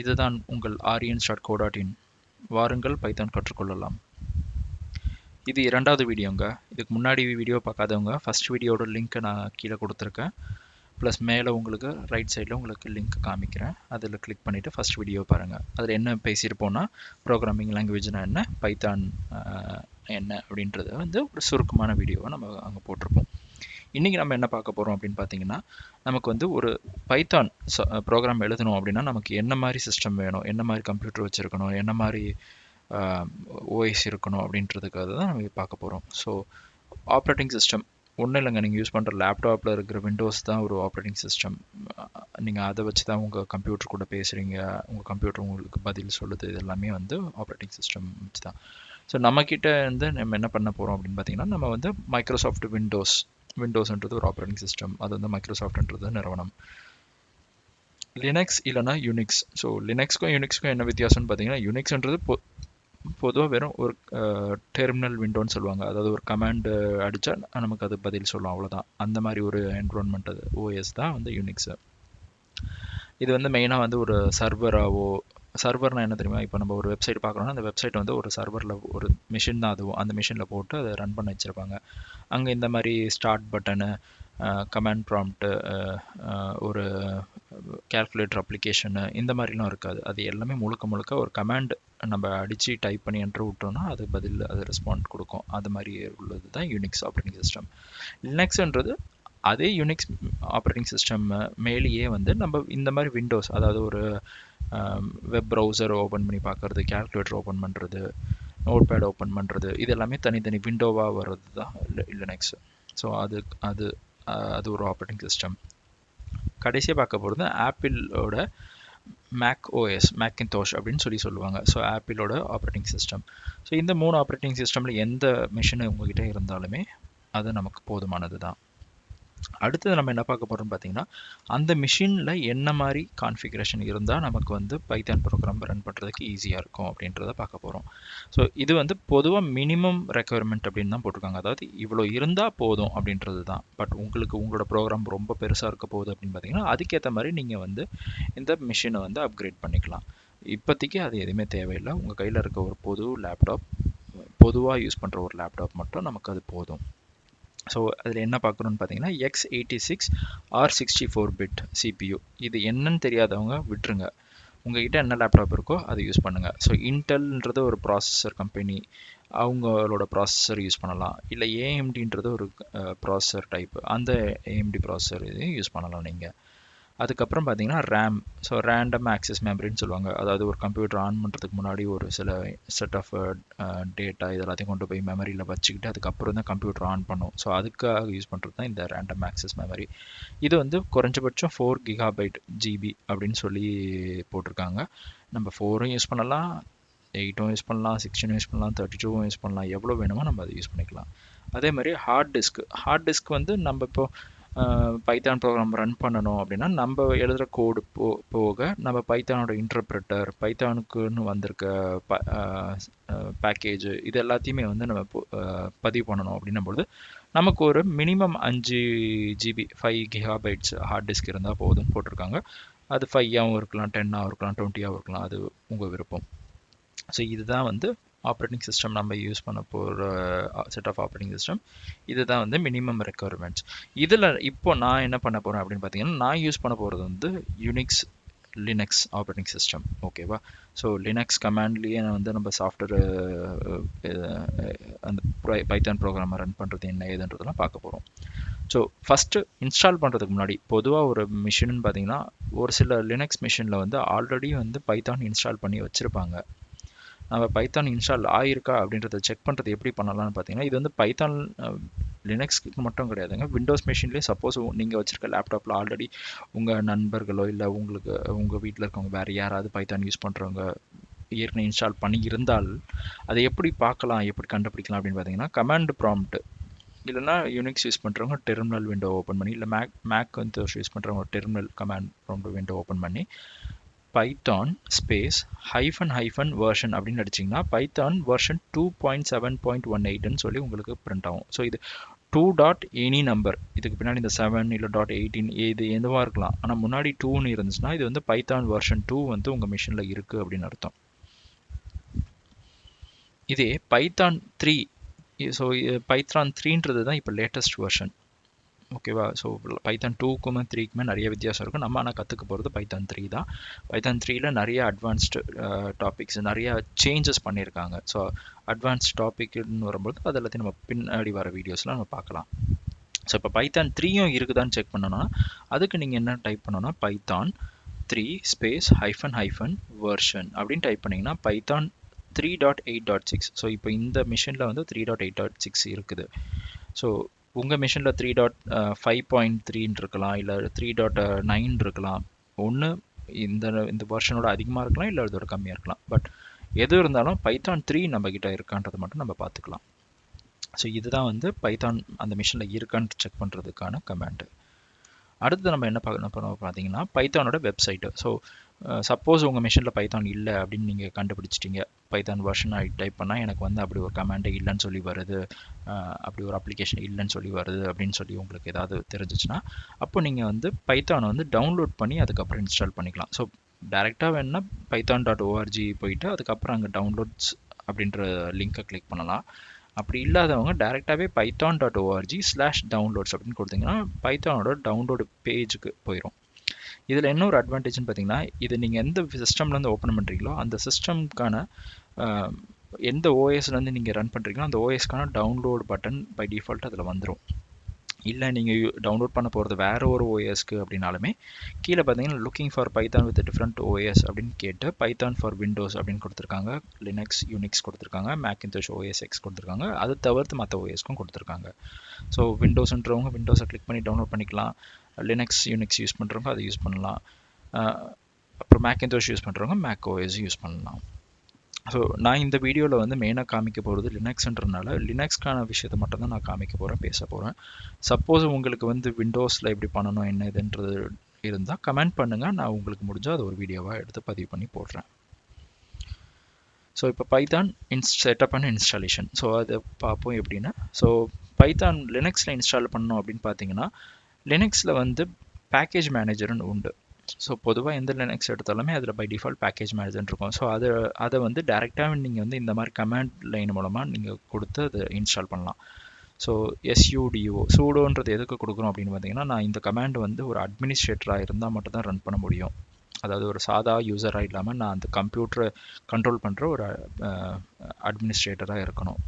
இதுதான் உங்கள் aryan.co.in. வாருங்கள் பைத்தான் கற்றுக்கொள்ளலாம். இது இரண்டாவது வீடியோங்க. இதுக்கு முன்னாடி வீடியோ பார்க்காதவங்க ஃபர்ஸ்ட் வீடியோட லிங்க்கை நான் கீழே கொடுத்துருக்கேன். ப்ளஸ் மேலே உங்களுக்கு ரைட் சைடில் உங்களுக்கு லிங்க் காமிக்கிறேன். அதில் கிளிக் பண்ணிவிட்டு ஃபஸ்ட் வீடியோ பாருங்கள். அதில் என்ன பேசியிருப்போன்னா ப்ரோக்ராமிங் லாங்குவேஜ்னா என்ன, பைத்தான் என்ன அப்படின்றத ஒரு சுருக்கமான வீடியோவை நம்ம அங்கே போட்டிருப்போம். இன்றைக்கி நம்ம என்ன பார்க்க போகிறோம் அப்படின்னு பார்த்தீங்கன்னா, நமக்கு ஒரு பைத்தான் ப்ரோக்ராம் எழுதணும் அப்படின்னா நமக்கு என்ன மாதிரி சிஸ்டம் வேணும், என்ன மாதிரி கம்ப்யூட்டர் வச்சுருக்கணும், என்ன மாதிரி ஓஎஸ் இருக்கணும் அப்படின்றதுக்காக தான் நம்ம பார்க்க போகிறோம். ஸோ ஆப்ரேட்டிங் சிஸ்டம் ஒன்றும் இல்லைங்க, நீங்கள் யூஸ் பண்ணுற லேப்டாப்பில் இருக்கிற விண்டோஸ் தான் ஒரு ஆப்ரேட்டிங் சிஸ்டம். நீங்கள் அதை வச்சு தான் உங்கள் கம்ப்யூட்டர் கூட பேசுகிறீங்க, உங்கள் கம்ப்யூட்டர் உங்களுக்கு பதில் சொல்லுது, இது எல்லாமே ஆப்ரேட்டிங் சிஸ்டம் வச்சு தான். ஸோ நம்மக்கிட்ட நம்ம என்ன பண்ண போகிறோம் அப்படின்னு பார்த்தீங்கன்னா, நம்ம மைக்ரோசாஃப்ட் விண்டோஸ்ன்றது ஒரு ஆப்ரேட்டிங் சிஸ்டம். அது மைக்ரோசாஃப்ட்ன்றது நிறுவனம். லினக்ஸ் இல்லைனா யூனிக்ஸ். ஸோ லினக்ஸ்க்கும் யூனிக்ஸ்க்கும் என்ன வித்தியாசம்னு பார்த்தீங்கன்னா, யூனிக்ஸ்ன்றது பொதுவாக வெறும் ஒரு டெர்மினல் விண்டோன்னு சொல்லுவாங்க. அதாவது ஒரு கமாண்டு அடித்தா நமக்கு அது பதில் சொல்லும், அவ்வளோதான். அந்த மாதிரி ஒரு என்விரான்மெண்ட், அது ஓஎஸ் தான் யூனிக்ஸு. இது மெயினாக ஒரு சர்வர்னால் என்ன தெரியுமா, இப்போ நம்ம ஒரு வெப்சைட் பார்க்குறோன்னா அந்த வெப்சைட் ஒரு சர்வரில் ஒரு மிஷின் தான், அதுவும் அந்த மிஷினில் போட்டு அதை ரன் பண்ண வச்சுருப்பாங்க. அங்கே இந்த மாதிரி ஸ்டார்ட் பட்டனு, கமாண்ட் ப்ராம்ப்ட்டு, ஒரு கேல்குலேட்டர் அப்ளிகேஷனு, இந்த மாதிரிலாம் இருக்காது. அது எல்லாமே முழுக்க ஒரு கமாண்ட் நம்ம அடித்து டைப் பண்ணி என்ட்ரு விட்டோம்னா அது அது ரெஸ்பாண்ட் கொடுக்கும். அது மாதிரி உள்ளது தான் யூனிக்ஸ் ஆப்ரேட்டிங் சிஸ்டம். லினக்ஸ்ன்றது அதே யூனிக்ஸ் ஆப்ரேட்டிங் சிஸ்டம் மேலேயே நம்ம இந்த மாதிரி விண்டோஸ், அதாவது ஒரு வெப் ப்ரௌசர் ஓப்பன் பண்ணி பார்க்குறது, கேல்குலேட்டர் ஓப்பன் பண்ணுறது, நோட் பேட் ஓப்பன் பண்ணுறது, இது எல்லாமே தனித்தனி விண்டோவாக வர்றது தான் லினக்ஸ். ஸோ அது ஒரு ஆப்ரேட்டிங் சிஸ்டம். கடைசியாக பார்க்க போகிறது ஆப்பிளோட மேக் ஓஎஸ், மேக்கின்தோஷ் அப்படின்னு சொல்லுவாங்க. ஸோ ஆப்பிளோட ஆப்ரேட்டிங் சிஸ்டம். ஸோ இந்த 3 ஆப்ரேட்டிங் சிஸ்டமில் எந்த மிஷின் உங்ககிட்ட இருந்தாலுமே அது நமக்கு போதுமானது தான். அடுத்தது நம்ம என்ன பார்க்க போகிறோம்னு பார்த்தீங்கன்னா, அந்த மிஷினில் என்ன மாதிரி கான்ஃபிகரேஷன் இருந்தால் நமக்கு பைத்தான் ப்ரோக்ராம் ரன் பண்ணுறதுக்கு ஈஸியாக இருக்கும் அப்படின்றத பார்க்க போகிறோம். ஸோ இது பொதுவாக மினிமம் ரெக்குயர்மெண்ட் அப்படின்னு தான் போட்டிருக்காங்க. அதாவது இவ்வளோ இருந்தால் போதும் அப்படின்றது தான். பட் உங்களோட ப்ரோக்ராம் ரொம்ப பெருசாக இருக்க போகுது அப்படின்னு பார்த்தீங்கன்னா, அதுக்கேற்ற மாதிரி நீங்கள் இந்த மிஷினை அப்கிரேட் பண்ணிக்கலாம். இப்போதைக்கு அது எதுவுமே தேவையில்லை. உங்கள் கையில் இருக்க ஒரு பொதுவாக யூஸ் பண்ணுற ஒரு லேப்டாப் மட்டும் நமக்கு அது போதும். ஸோ அதில் என்ன பார்க்குறோன்னு பார்த்தீங்கன்னா, x86 or64 பிட் CPU. இது என்னன்னு தெரியாதவங்க விட்டுருங்க. உங்கள்கிட்ட என்ன லேப்டாப் இருக்கோ அதை யூஸ் பண்ணுங்கள். ஸோ இன்டெல்ன்றது ஒரு ப்ராசஸர் கம்பெனி, அவங்களோட ப்ராசஸர் யூஸ் பண்ணலாம். இல்லை AMDன்றது ஒரு ப்ராசஸர் டைப், அந்த AMD ப்ராசஸர் இதையும் யூஸ் பண்ணலாம் நீங்கள். அதுக்கப்புறம் பார்த்தீங்கன்னா ரேம். ஸோ ரேண்டம் ஆக்சஸ் மெமரின்னு சொல்லுவாங்க. அதாவது ஒரு கம்ப்யூட்டர் ஆன் பண்ணுறதுக்கு முன்னாடி ஒரு சில செட் ஆஃப் டேட்டா இது எல்லாத்தையும் கொண்டு போய் மெமரியில் வச்சுக்கிட்டு அதுக்கப்புறம் தான் கம்ப்யூட்டர் ஆன் பண்ணும். ஸோ அதுக்காக யூஸ் பண்ணுறது தான் இந்த ரேண்டம் ஆக்சஸ் மெமரி. இது குறைஞ்சபட்சம் 4 GB அப்படின்னு சொல்லி போட்டிருக்காங்க. நம்ம 4 யூஸ் பண்ணலாம், 8 யூஸ் பண்ணலாம், 16 யூஸ் பண்ணலாம், 32 யூஸ் பண்ணலாம். எவ்வளோ வேணுமோ நம்ம அதை யூஸ் பண்ணிக்கலாம். அதே மாதிரி ஹார்ட் டிஸ்க் நம்ம இப்போ பைத்தான் ப்ரோக்ராம் ரன் பண்ணணும் அப்படின்னா நம்ம எழுதுகிற கோடு போக நம்ம பைத்தானோட இன்டர்பிரட்டர், பைத்தானுக்குன்னு வந்திருக்க பேக்கேஜ், இது எல்லாத்தையுமே நம்ம பதிவு பண்ணணும் அப்படின்னும்போது நமக்கு ஒரு minimum 5 GB 5 GB hard disk இருந்தால் போதும் போட்டிருக்காங்க. அது 5ஆகவும் இருக்கலாம், 10ஆகவும் இருக்கலாம், 20ஆகவும் இருக்கலாம், அது உங்கள் விருப்பம். ஸோ இதுதான் ஆப்ரேட்டிங் சிஸ்டம் நம்ம யூஸ் பண்ண போகிற செட் ஆஃப் ஆப்ரேட்டிங் சிஸ்டம். இதுதான் மினிமம் ரெக்குயர்மெண்ட்ஸ். இதில் இப்போ நான் என்ன பண்ண போகிறேன் அப்படின்னு பார்த்தீங்கன்னா, நான் யூஸ் பண்ண போகிறது யூனிக்ஸ் லினக்ஸ் ஆப்ரேட்டிங் சிஸ்டம். ஓகேவா? ஸோ லினக்ஸ் கமாண்ட்லேயே நம்ம சாஃப்ட்வேர் அந்த பைத்தான் ப்ரோக்ராமை ரன் பண்ணுறது என்ன ஏதுன்றதெல்லாம் பார்க்க போகிறோம். ஸோ ஃபஸ்ட்டு இன்ஸ்டால் பண்ணுறதுக்கு முன்னாடி பொதுவாக ஒரு மிஷின்னு பார்த்தீங்கன்னா, ஒரு சில லினக்ஸ் மிஷினில் ஆல்ரெடி பைத்தான் இன்ஸ்டால் பண்ணி வச்சுருப்பாங்க. நம்ம பைத்தான் இன்ஸ்டால் ஆகிருக்கா அப்படின்றத செக் பண்ணுறது எப்படி பண்ணலாம்னு பார்த்தீங்கன்னா, இது பைத்தான் லினக்ஸ்க்கு மட்டும் கிடையாதுங்க. விண்டோஸ் மிஷின்லேயே சப்போஸ் நீங்கள் வச்சுருக்க லேப்டாப்பில் ஆல்ரெடி உங்கள் நண்பர்களோ இல்லை உங்கள் வீட்டில் இருக்கவங்க வேறு யாராவது பைத்தான் யூஸ் பண்ணுறவங்க ஏற்கனவே இன்ஸ்டால் பண்ணி இருந்தால் அதை எப்படி பார்க்கலாம், எப்படி கண்டுபிடிக்கலாம் அப்படின்னு பார்த்தீங்கன்னா, கமாண்ட் ப்ராம்ப்ட் இல்லைனா யூனிக்ஸ் யூஸ் பண்ணுறவங்க டெர்மினல் விண்டோ ஓப்பன் பண்ணி, இல்லை மேக் யூஸ் பண்ணுறவங்க terminal command prompt window open பண்ணி பைத்தான் ஸ்பேஸ் -- வெர்ஷன் அப்படின்னு அடிச்சிங்கன்னா பைத்தான் வெர்ஷன் 2.7.18ன்னு சொல்லி உங்களுக்கு பிரிண்ட் ஆகும். ஸோ இது 2 டாட் எனி நம்பர், இதுக்கு பின்னாடி இந்த 7 இல்லை .18 இது எதுவாக இருக்கலாம், ஆனால் முன்னாடி 2ன்னு இருந்துச்சுன்னா இது வந்து பைத்தான் வெர்ஷன் 2 வந்து உங்கள் மிஷினில் இருக்குது அப்படின்னு அர்த்தம். இதே பைத்தான் 3, ஸோ பைத்தான் 3ன்றது தான் இப்போ லேட்டஸ்ட் வெர்ஷன். ஓகேவா? ஸோ பைத்தான் 2க்குமே 3க்குமே நிறைய வித்தியாசம் இருக்கும். நம்ம ஆனால் கற்றுக்க போகிறது பைத்தான் 3 தான். பைத்தான் 3ல நிறைய அட்வான்ஸ்டு டாபிக்ஸ், நிறைய சேஞ்சஸ் பண்ணியிருக்காங்க. ஸோ அட்வான்ஸ்ட் டாபிக்னு வரும்போது அது எல்லாத்தையும் நம்ம பின்னாடி வர வீடியோஸில் நம்ம பார்க்கலாம். ஸோ இப்போ பைத்தான் 3யும் இருக்குதான்னு செக் பண்ணணும்னா அதுக்கு நீங்கள் என்ன டைப் பண்ணணும்னா பைத்தான் 3 ஸ்பேஸ் ஹைஃபன் வெர்ஷன் அப்படின்னு டைப் பண்ணிங்கன்னா பைத்தான் 3.8.6. ஸோ இப்போ இந்த மிஷினில் வந்து 3.8.6 இருக்குது. ஸோ உங்கள் மிஷினில் 3.5.3 இருக்கலாம், இல்லை 3.9 இருக்கலாம். ஒன்று இந்த வெர்ஷனோட அதிகமாக இருக்கலாம், இல்லை அதோட கம்மியாக இருக்கலாம். பட் எது இருந்தாலும் பைத்தான் 3 நம்மக்கிட்ட இருக்கான்றதை மட்டும் நம்ம பார்த்துக்கலாம். ஸோ இதுதான் வந்து பைத்தான் அந்த மிஷினில் இருக்கான்னு செக் பண்ணுறதுக்கான கமாண்டு. அடுத்து நம்ம என்ன பண்ண பார்த்தீங்கன்னா பைத்தானோட வெப்சைட்டு. ஸோ சப்போஸ் உங்கள் மிஷினில் பைத்தான் இல்லை அப்படின்னு நீங்கள் கண்டுபிடிச்சிட்டிங்க, பைத்தான் வெர்ஷன் டைப் பண்ணால் எனக்கு வந்து அப்படி ஒரு கமாண்டே இல்லைன்னு சொல்லி வருது, அப்படி ஒரு அப்ளிகேஷன் இல்லைன்னு சொல்லி வருது அப்படின்னு சொல்லி உங்களுக்கு ஏதாவது தெரிஞ்சிச்சுன்னா அப்போ நீங்கள் வந்து பைத்தானை வந்து டவுன்லோட் பண்ணி அதுக்கப்புறம் இன்ஸ்டால் பண்ணிக்கலாம். ஸோ டேரெக்டாக வேணுன்னா python.org போயிட்டு அதுக்கப்புறம் அங்கே டவுன்லோட்ஸ் அப்படின்ற லிங்கை கிளிக் பண்ணலாம். அப்படி இல்லாதவங்க டேரெக்டாகவே python.org/downloads அப்படின்னு கொடுத்தீங்கன்னா பைத்தானோட டவுன்லோடு பேஜுக்கு போயிடும். இதில் என்ன ஒரு அட்வான்டேஜ்னு பார்த்தீங்கன்னா, இது நீங்கள் எந்த சிஸ்டம்லேருந்து ஓப்பன் பண்ணுறீங்களோ அந்த சிஸ்டம்க்கான எந்த ஓஎஸ்லேருந்து நீங்கள் ரன் பண்ணுறீங்களோ அந்த ஓஎஸ்க்கான டவுன்லோட் பட்டன் பை டிஃபால்ட் அதில் வந்துடும். இல்லை நீங்கள் டவுன்லோட் பண்ண போகிறது வேறு ஒரு ஓஎஸ்க்கு அப்படின்னாலுமே கீழே பார்த்தீங்கன்னா looking for Python with different OS அப்படின்னு கேட்டு பைத்தான் ஃபார் விண்டோஸ் அப்படின்னு கொடுத்துருக்காங்க, லினக்ஸ் யூனிக்ஸ் கொடுத்துருக்காங்க, மேக்கின்டோஷ் OS X கொடுத்துருக்காங்க, அது தவிர்த்து மற்ற ஓஎஸ்க்கும் கொடுத்துருக்காங்க. ஸோ விண்டோஸ்ன்றவங்க விண்டோஸை கிளிக் பண்ணி டவுன்லோட் பண்ணிக்கலாம், லினக்ஸ் யூனிக்ஸ் யூஸ் பண்ணுறவங்க அதை யூஸ் பண்ணலாம், அப்புறம் மேக்கின்டோஷ் யூஸ் பண்ணுறவங்க மேக் OS யூஸ் பண்ணலாம். ஸோ நான் இந்த வீடியோவில் வந்து மெயினாக காமிக்க போகிறது லினக்ஸ்ன்றனால லினக்ஸ்க்கான விஷயத்தை மட்டும்தான் நான் காமிக்க போகிறேன், பேச போகிறேன். சப்போஸ் உங்களுக்கு வந்து விண்டோஸில் எப்படி பண்ணணும் என்ன இதுன்றது இருந்தால் கமெண்ட் பண்ணுங்கள், நான் உங்களுக்கு முடிஞ்சால் அது ஒரு வீடியோவாக எடுத்து பதிவு பண்ணி போடுறேன். ஸோ இப்போ Python setup and installation. So அதை பார்ப்போம் எப்படின்னா. ஸோ பைத்தான் லினக்ஸில் இன்ஸ்டால் பண்ணணும் அப்படின்னு பார்த்தீங்கன்னா லினக்ஸில் வந்து பேக்கேஜ் மேனேஜர்னு உண்டு. ஸோ பொதுவாக எந்த லினக்ஸ் எடுத்தாலுமே அதில் பை டிஃபால்ட் பேக்கேஜ் மேனேஜர் இருக்கும். ஸோ அதை வந்து டேரெக்டாக நீங்கள் வந்து இந்த மாதிரி கமாண்ட் லைன் மூலமாக நீங்கள் கொடுத்து அதை இன்ஸ்டால் பண்ணலாம். ஸோ சூடோன்றது எதுக்கு கொடுக்குறோம் அப்படின்னு பார்த்தீங்கன்னா, நான் இந்த கமாண்ட் வந்து ஒரு அட்மினிஸ்ட்ரேட்டராக இருந்தால் மட்டும் தான் ரன் பண்ண முடியும். அதாவது ஒரு சாதா யூசராக இல்லாமல் நான் அந்த கம்ப்யூட்டரை கண்ட்ரோல் பண்ணுற ஒரு அட்மினிஸ்ட்ரேட்டராக இருக்கணும்.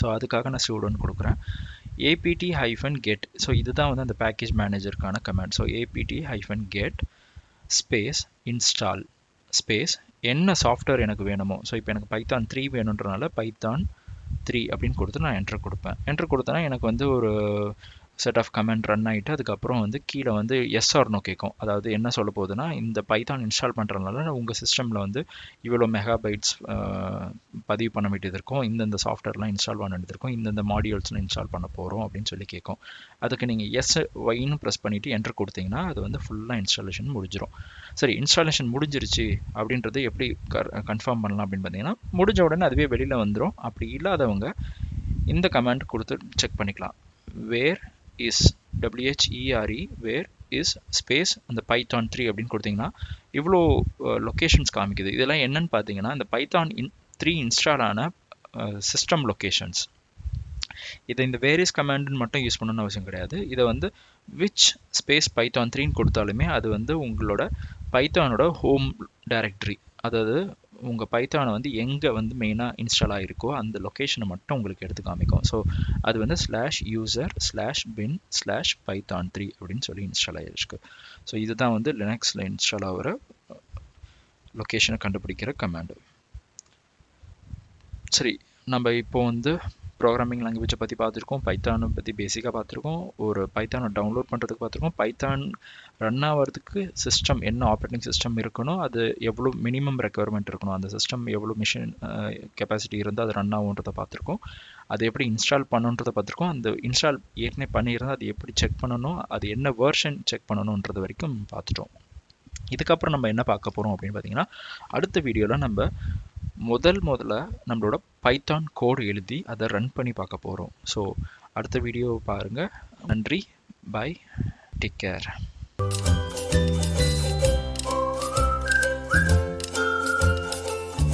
ஸோ அதுக்காக நான் சூடோன்னு கொடுக்குறேன். apt-get. ஸோ இதுதான் வந்து அந்த பேக்கேஜ் மேனேஜருக்கான command. So apt-get space install space என்ன சாஃப்ட்வேர் எனக்கு வேணுமோ. ஸோ இப்போ எனக்கு பைத்தான் 3 வேணுன்றனால பைத்தான் 3 அப்படின்னு கொடுத்து நான் என்ட்ரு கொடுப்பேன். என்ட்ரு கொடுத்தேன்னா எனக்கு வந்து ஒரு செட் ஆஃப் கமெண்ட் ரன் ஆகிட்டு அதுக்கப்புறம் வந்து கீழே வந்து எஸ் ஆர் நோ கேட்கும். அதாவது என்ன சொல்ல போகுதுன்னா, இந்த பைத்தான் இன்ஸ்டால் பண்ணுறதுனால உங்கள் சிஸ்டமில் வந்து இவ்வளோ மெகாபைட்ஸ் பதிவு பண்ண வேண்டியது இருக்கும், இந்தந்த சாஃப்ட்வேர்லாம் இன்ஸ்டால் பண்ண வேண்டியது இருக்கும், இந்தந்த மாடியூல்ஸ்லாம் இன்ஸ்டால் பண்ண போகிறோம் அப்படின்னு சொல்லி கேட்கும். அதுக்கு நீங்கள் எஸ் ஒய்னு ப்ரெஸ் பண்ணிவிட்டு என்ட்ரு கொடுத்தீங்கன்னா அது வந்து ஃபுல்லாக இன்ஸ்டாலேஷன் முடிஞ்சிடும். சரி, இன்ஸ்டாலேஷன் முடிஞ்சிருச்சு அப்படின்றது எப்படி கன்ஃபார்ம் பண்ணலாம் அப்படின்னு பார்த்தீங்கன்னா, முடிஞ்ச உடனே அதுவே வெளியில் வந்துடும். அப்படி இல்லாதவங்க இந்த கமாண்ட் கொடுத்து செக் பண்ணிக்கலாம். where is where is space அந்த பைத்தான் 3 அப்படின்னு கொடுத்தீங்கன்னா இவ்வளோ லொக்கேஷன்ஸ் காமிக்குது. இதெல்லாம் என்னன்னு பார்த்தீங்கன்னா இந்த பைத்தான் 3 இன்ஸ்டால் ஆன சிஸ்டம் லொக்கேஷன்ஸ். இதை இந்த வேரியஸ் கமாண்டுன்னு மட்டும் யூஸ் பண்ணணும்னு அவசியம் கிடையாது. இதை வந்து விச் ஸ்பேஸ் பைத்தான் 3ன்னு கொடுத்தாலுமே அது வந்து உங்களோட பைத்தானோட ஹோம் டைரக்டரி, அதாவது உங்கள் பைத்தானை வந்து எங்கே வந்து மெயினாக இன்ஸ்டால் ஆகிருக்கோ அந்த லொக்கேஷனை மட்டும் உங்களுக்கு எடுத்து காமிக்கும். ஸோ அது வந்து /user/bin/python3 அப்படின்னு சொல்லி இன்ஸ்டால் ஆகிருக்கு. ஸோ இதுதான் வந்து லினக்ஸில் இன்ஸ்டால் ஆகிற லொக்கேஷனை கண்டுபிடிக்கிற கமாண்டு. சரி, நம்ம இப்போ வந்து ப்ரோக்ராமிங் லாங்குவேஜை பற்றி பார்த்துருக்கோம், பைத்தானை பற்றி பேசிக்காக பார்த்துருக்கோம், ஒரு பைத்தானை டவுன்லோட் பண்ணுறதுக்கு பார்த்துருக்கோம், பைத்தான் ரன் ஆகிறதுக்கு சிஸ்டம் என்ன ஆப்ரேட்டிங் சிஸ்டம் இருக்கணும், அது எவ்வளோ மினிமம் ரெக்குவயர்மெண்ட் இருக்கணும், அந்த சிஸ்டம் எவ்வளோ மிஷின் கெப்பாசிட்டி இருந்தால் அது ரன் ஆகுன்றதை பார்த்துருக்கோம், அது எப்படி இன்ஸ்டால் பண்ணணுன்றதை பார்த்துருக்கோம், அந்த இன்ஸ்டால் ஏற்கனவே பண்ணியிருந்தால் அது எப்படி செக் பண்ணணும், அது என்ன வேர்ஷன் செக் பண்ணணுன்றது வரைக்கும் பார்த்துட்டோம். இதுக்கப்புறம் நம்ம என்ன பார்க்க போகிறோம் அப்படின்னு பார்த்தீங்கன்னா, அடுத்த வீடியோவில் நம்ம முதல்ல நம்மளோட பைத்தான் கோடு எழுதி அதை ரன் பண்ணி பார்க்க போகிறோம். ஸோ அடுத்த வீடியோ பாருங்கள். நன்றி, பாய், டேக் கேர்.